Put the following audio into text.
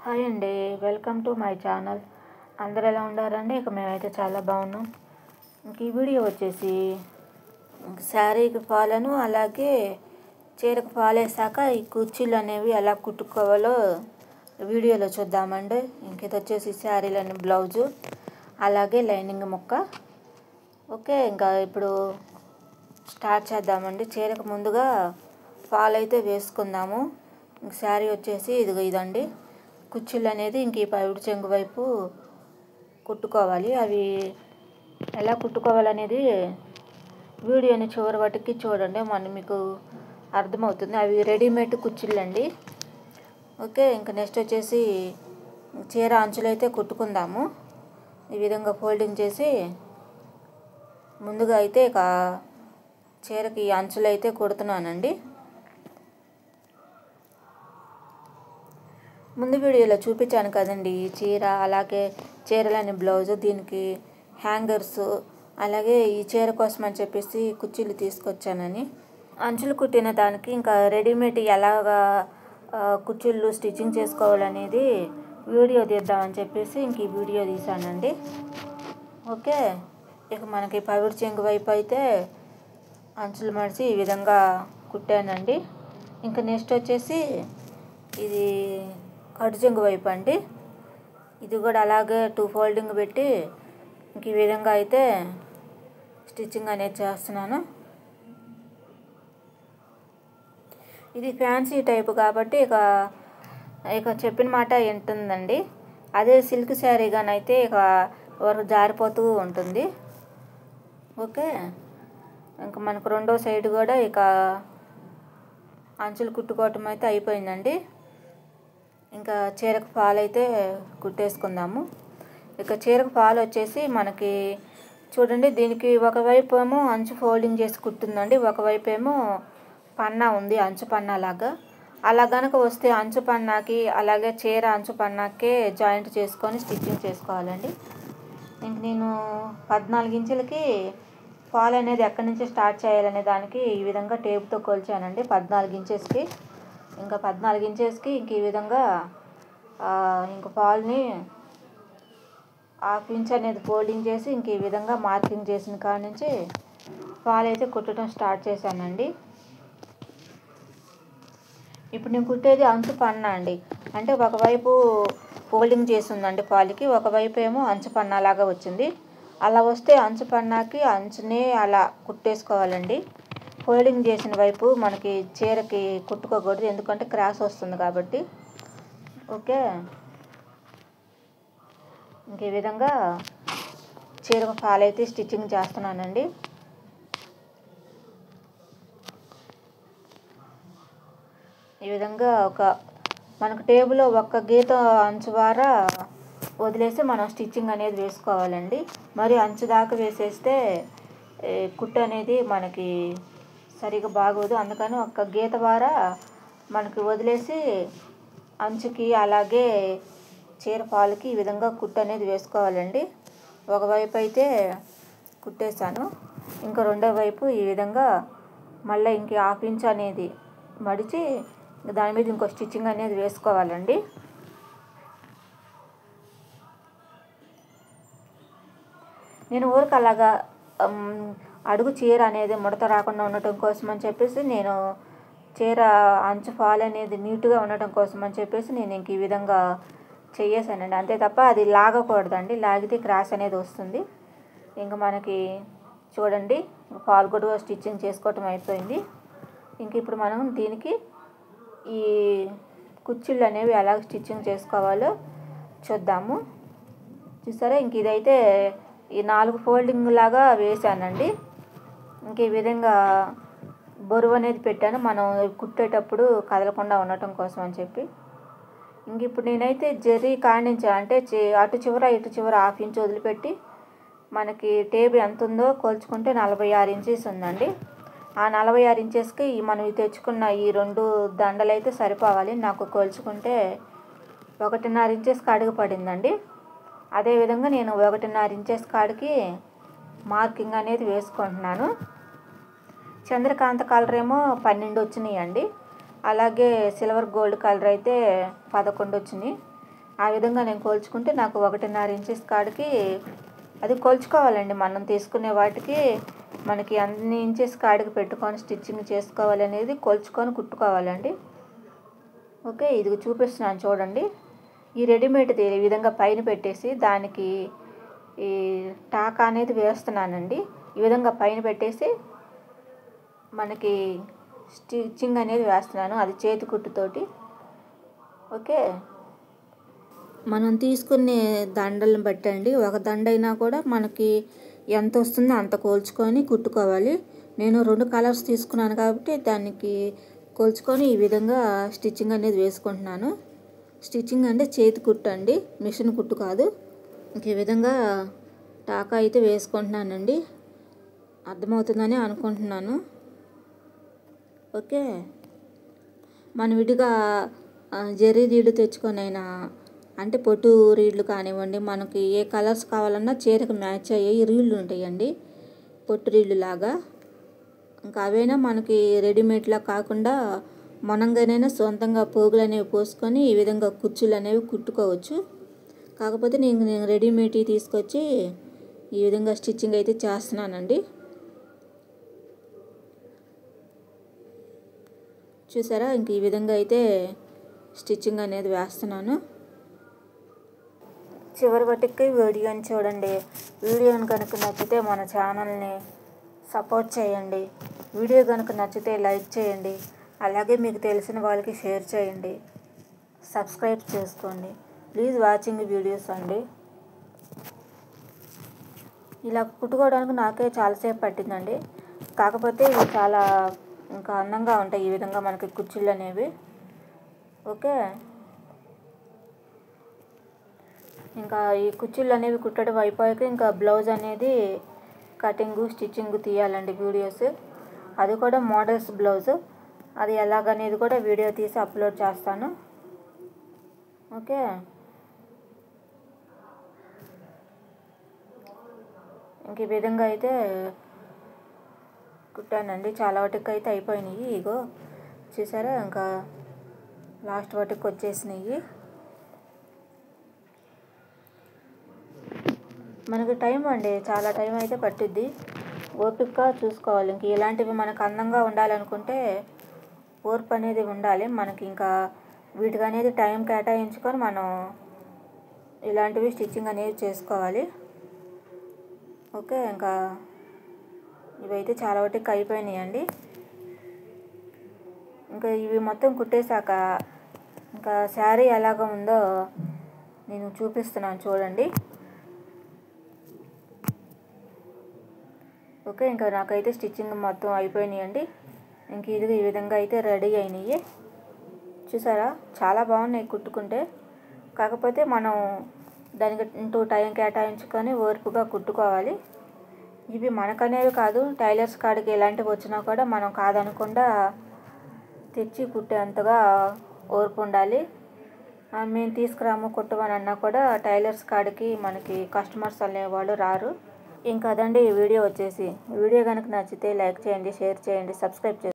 Hi అండి, welcome to my channel. అందరు ఎలా ఉండారండి? మేమైతే చాలా బాగున్నాం. ఈ వీడియో వచ్చేసి శారీకి ఫాలను అలాగే చీరకు ఫాల్ వేసాక ఈ కుర్చీలు అనేవి ఎలా కుట్టుకోవాలో వీడియోలో చూద్దామండి. ఇది వచ్చేసి శారీలోని బ్లౌజు అలాగే లైనింగ్ ముక్క. ఓకే, ఇంకా ఇప్పుడు స్టార్ట్ చేద్దామండి. చీరకు ముందుగా ఫాల్ అయితే వేసుకుందాము. శారీ వచ్చేసి ఇదండి. కుర్చీలు అనేది ఇంక ఈ పైడి చెంగు వైపు కుట్టుకోవాలి. అవి ఎలా కుట్టుకోవాలనేది వీడియోని చివరి వాటికి చూడండి, మీకు అర్థమవుతుంది. అవి రెడీమేడ్ కుర్చీలు అండి. ఓకే, ఇంకా నెక్స్ట్ వచ్చేసి చీర అంచులు అయితే కుట్టుకుందాము. ఈ విధంగా ఫోల్డింగ్ చేసి ముందుగా అయితే ఇక చీరకి అంచులు అయితే కుడుతున్నానండి. ముందు వీడియోలో చూపించాను కదండి, ఈ చీర అలాగే చీరలని బ్లౌజు, దీనికి హ్యాంగర్స్, అలాగే ఈ చీర కోసం అని చెప్పేసి కుర్చీలు తీసుకొచ్చానని. అంచులు కుట్టిన దానికి ఇంకా రెడీమేడ్ ఎలాగా కుర్చీలు స్టిచ్చింగ్ చేసుకోవాలనేది వీడియో తీద్దామని చెప్పేసి ఇంక ఈ వీడియో తీసానండి. ఓకే, ఇక మనకి పవిడి చెంగు వైపు అయితే అంచులు మడిచి ఈ విధంగా కుట్టానండి. ఇంకా నెక్స్ట్ వచ్చేసి ఇది కడు చెంగు వైపు అండి. ఇది కూడా అలాగే 2 ఫోల్డింగ్ పెట్టి ఇంక ఈ విధంగా అయితే స్టిచ్చింగ్ అనేది చేస్తున్నాను. ఇది ఫ్యాన్సీ టైపు కాబట్టి ఇక చెప్పిన మాట వింటుందండి. అదే సిల్క్ శారీ అయితే ఇక వరకు జారిపోతూ ఉంటుంది. ఓకే, ఇంకా మనకు రెండో సైడ్ కూడా ఇక అంచులు కుట్టుకోవటం అయితే అయిపోయిందండి. ఇంకా చీరకు ఫాల్ అయితే కుట్టేసుకుందాము. ఇక చీరకు ఫాల్ వచ్చేసి మనకి చూడండి, దీనికి ఒకవైపు ఏమో అంచు ఫోల్డింగ్ చేసి కుట్టిందండి, ఒకవైపు ఏమో పన్నా ఉంది, అంచు పన్నా లాగా. అలా కనుక వస్తే అంచు పన్నాకి అలాగే చీర అంచు పన్నాకే జాయింట్ చేసుకొని స్టిచ్చింగ్ చేసుకోవాలండి. ఇంక నేను 14 ఇంచులకి ఫాల్ అనేది ఎక్కడి నుంచి స్టార్ట్ చేయాలనే దానికి ఈ విధంగా టేపుతో కొలిచానండి. 14 ఇంచెస్కి ఇంకా 14 ఇంచెస్కి ఇంక ఈ విధంగా ఇంక ఫాల్ని 1/2 ఇంచ్ అనేది ఫోల్డింగ్ చేసి ఇంక ఈ విధంగా మార్కింగ్ చేసిన కాడ నుంచి ఫాల్ అయితే కుట్టడం స్టార్ట్ చేశానండి. ఇప్పుడు నేను కుట్టేది అంచు పన్నా అండి. అంటే ఒకవైపు ఫోల్డింగ్ చేసి ఉందండి ఫాల్కి, ఒకవైపు ఏమో అంచు పన్నాలాగా వచ్చింది. అలా వస్తే అంచు పన్నాకి అంచునే అలా కుట్టేసుకోవాలండి. ఫోల్డింగ్ చేసిన వైపు మనకి చీరకి కుట్టుకోకూడదు, ఎందుకంటే క్రాస్ వస్తుంది కాబట్టి. ఓకే, ఇంక ఈ విధంగా చీరకు ఫాల్ అయితే స్టిచ్చింగ్ చేస్తున్నానండి. ఈ విధంగా మనకు టేబుల్లో ఒక్క గీత అంచు ద్వారా వదిలేసి మనం స్టిచ్చింగ్ అనేది వేసుకోవాలండి. మరి అంచు దాకా వేసేస్తే కుట్టు అనేది మనకి సరిగా బాగోదు. అందుకని ఒక్క గీత ద్వారా మనకి వదిలేసి అంచుకి అలాగే చీర ఫాల్కి ఈ విధంగా కుట్టు అనేది వేసుకోవాలండి. ఒకవైపు అయితే కుట్టేశాను, ఇంకా రెండో వైపు ఈ విధంగా మళ్ళీ ఇంక 1/2 ఇంచ్ అనేది మడిచి దాని మీద ఇంకో స్టిచ్చింగ్ అనేది వేసుకోవాలండి. నేను ఊరికి అలాగా అడుగు చీర అనేది ముడత రాకుండా ఉండటం కోసం అని చెప్పేసి నేను చీర అంచు ఫాల్ అనేది నీట్గా ఉండటం కోసం అని చెప్పేసి నేను ఇంక ఈ విధంగా చేసానండి. అంతే తప్ప అది లాగకూడదండి, లాగితే క్రాస్ అనేది వస్తుంది. ఇంకా మనకి చూడండి ఫాల్ కూడా స్టిచ్చింగ్ చేసుకోవటం అయిపోయింది. ఇంక ఇప్పుడు మనం దీనికి ఈ కుర్చీలు అనేవి ఎలా స్టిచ్చింగ్ చేసుకోవాలో చూద్దాము. చూసారా, ఇంక ఇదైతే ఈ 4 ఫోల్డింగ్ లాగా వేసానండి. ఇంక ఈ విధంగా బరువు అనేది పెట్టాను, మనం కుట్టేటప్పుడు కదలకుండా ఉండటం కోసం అని చెప్పి. ఇంక ఇప్పుడు నేనైతే జరీ కాడించా అంటే అటు చివర ఇటు చివర 1/2 ఇంచ్ వదిలిపెట్టి మనకి టేబుల్ ఎంత ఉందో కొలుచుకుంటే 46 ఇంచెస్ ఉందండి. ఆ 46 ఇంచెస్కి మనం తెచ్చుకున్న ఈ 2 దండలు అయితే సరిపోవాలి. నాకు కొలుచుకుంటే 1.5 ఇంచెస్ కాడికి పడిందండి. అదేవిధంగా నేను 1.5 ఇంచెస్ కాడికి మార్కింగ్ అనేది వేసుకుంటున్నాను. చంద్రకాంత కలర్ ఏమో 12 వచ్చినాయి అండి. అలాగే సిల్వర్ గోల్డ్ కలర్ అయితే 11 వచ్చినాయి. ఆ విధంగా నేను కొలుచుకుంటే నాకు 1.5 ఇంచెస్ కాడికి అది కొలుచుకోవాలండి. మనం తీసుకునే వాటికి మనకి అన్ని ఇంచెస్ కాడికి పెట్టుకొని స్టిచ్చింగ్ చేసుకోవాలి అనేది కొలుచుకొని కుట్టుకోవాలండి. ఓకే, ఇది చూపిస్తున్నాను చూడండి. ఈ రెడీమేడ్ది ఈ విధంగా పైన పెట్టేసి దానికి ఈ టాకా అనేది వేస్తున్నానండి. ఈ విధంగా పైన పెట్టేసి మనకి స్టిచ్చింగ్ అనేది వేస్తున్నాను, అది చేతి కుట్టుతోటి. ఓకే, మనం తీసుకునే దండలను బట్టండి, ఒక దండ అయినా కూడా మనకి ఎంత వస్తుందో అంత కొలుచుకొని కుట్టుకోవాలి. నేను 2 కలర్స్ తీసుకున్నాను కాబట్టి దానికి కొలుచుకొని ఈ విధంగా స్టిచ్చింగ్ అనేది వేసుకుంటున్నాను. స్టిచ్చింగ్ అంటే చేతి కుట్టు అండి, మిషన్ కుట్టు కాదు. ఈ విధంగా టాకా అయితే వేసుకుంటున్నానండి. అర్థమవుతుందని అనుకుంటున్నాను. ఓకే, మనం విడిగా జరీ రీళ్ళు తెచ్చుకొనైనా అంటే పొట్టు రీళ్ళు కానివ్వండి, మనకి ఏ కలర్స్ కావాలన్నా చీరకు మ్యాచ్ అయ్యే రీళ్ళు ఉంటాయండి, పొట్టు రీళ్ళు లాగా. ఇంకా అవైనా మనకి రెడీమేడ్లా కాకుండా మనంగానైనా సొంతంగా పోగులు అనేవి పోసుకొని ఈ విధంగా కుర్చీలు అనేవి కుట్టుకోవచ్చు. కాకపోతే నేను రెడీమేడ్ తీసుకొచ్చి ఈ విధంగా స్టిచ్చింగ్ అయితే చేస్తున్నానండి. చూసారా, ఇంక ఈ విధంగా అయితే స్టిచ్చింగ్ అనేది వేస్తున్నాను. చివరి వరకు వీడియోని చూడండి. వీడియోని కనుక నచ్చితే మన ఛానల్ని సపోర్ట్ చేయండి. వీడియో కనుక నచ్చితే లైక్ చేయండి. అలాగే మీకు తెలిసిన వాళ్ళకి షేర్ చేయండి. సబ్స్క్రైబ్ చేసుకోండి. ప్లీజ్ వాచింగ్ వీడియోస్ అండి. ఇలా కుట్టుకోవడానికి నాకే చాలాసేపు పట్టిందండి. కాకపోతే ఇవి చాలా ఇంకా అందంగా ఉంటాయి ఈ విధంగా మనకి కుర్చీలు అనేవి. ఓకే, ఇంకా ఈ కుర్చీలు అనేవి కుట్టడం అయిపోయాక ఇంకా బ్లౌజ్ అనేది కటింగు స్టిచ్చింగ్ తీయాలండి వీడియోస్. అది కూడా మోడల్స్ బ్లౌజ్, అది ఎలాగనేది కూడా వీడియో తీసి అప్లోడ్ చేస్తాను. ఓకే, ఇంక ఈ విధంగా అయితే కుట్టానండి. చాలా వాటికి అయితే అయిపోయినాయి. ఇగో చూసారా, ఇంకా లాస్ట్ వాటికి వచ్చేసినాయి. మనకి టైం అండి, చాలా టైం అయితే పట్టుద్ది. ఓపికగా చూసుకోవాలి. ఇంక ఇలాంటివి మనకు అందంగా ఉండాలనుకుంటే ఓర్పు అనేది ఉండాలి మనకి. ఇంకా వీటికి అనేది టైం కేటాయించుకొని మనం ఇలాంటివి స్టిచ్చింగ్ అనేది చేసుకోవాలి. ఓకే, ఇంకా ఇవైతే చాలా వాటికి అయిపోయినాయండి. ఇంకా ఇవి మొత్తం కుట్టేశాక ఇంకా శారీ ఎలాగ ఉందో నేను చూపిస్తున్నాను చూడండి. ఓకే, ఇంకా నాకైతే స్టిచ్చింగ్ మొత్తం అయిపోయినాయండి. ఇంక ఇది ఈ విధంగా అయితే రెడీ అయినాయి. చూసారా, చాలా బాగున్నాయి కుట్టుకుంటే. కాకపోతే మనం దానికి టైం కేటాయించుకొని ఓర్పుగా కుట్టుకోవాలి. ఇవి మనకనేవి కాదు, టైలర్స్ కాడికి ఎలాంటివి వచ్చినా కూడా మనం కాదనకుండా తెచ్చి కుట్టేంతగా ఓర్పు ఉండాలి. మేము తీసుకురాము కుట్టమని అన్నా కూడా టైలర్స్ కాడికి మనకి కస్టమర్స్ అనేవాళ్ళు రారు. ఇంకా అదండి ఈ వీడియో వచ్చేసి. వీడియో కనుక నచ్చితే లైక్ చేయండి, షేర్ చేయండి, సబ్స్క్రైబ్ చేయండి.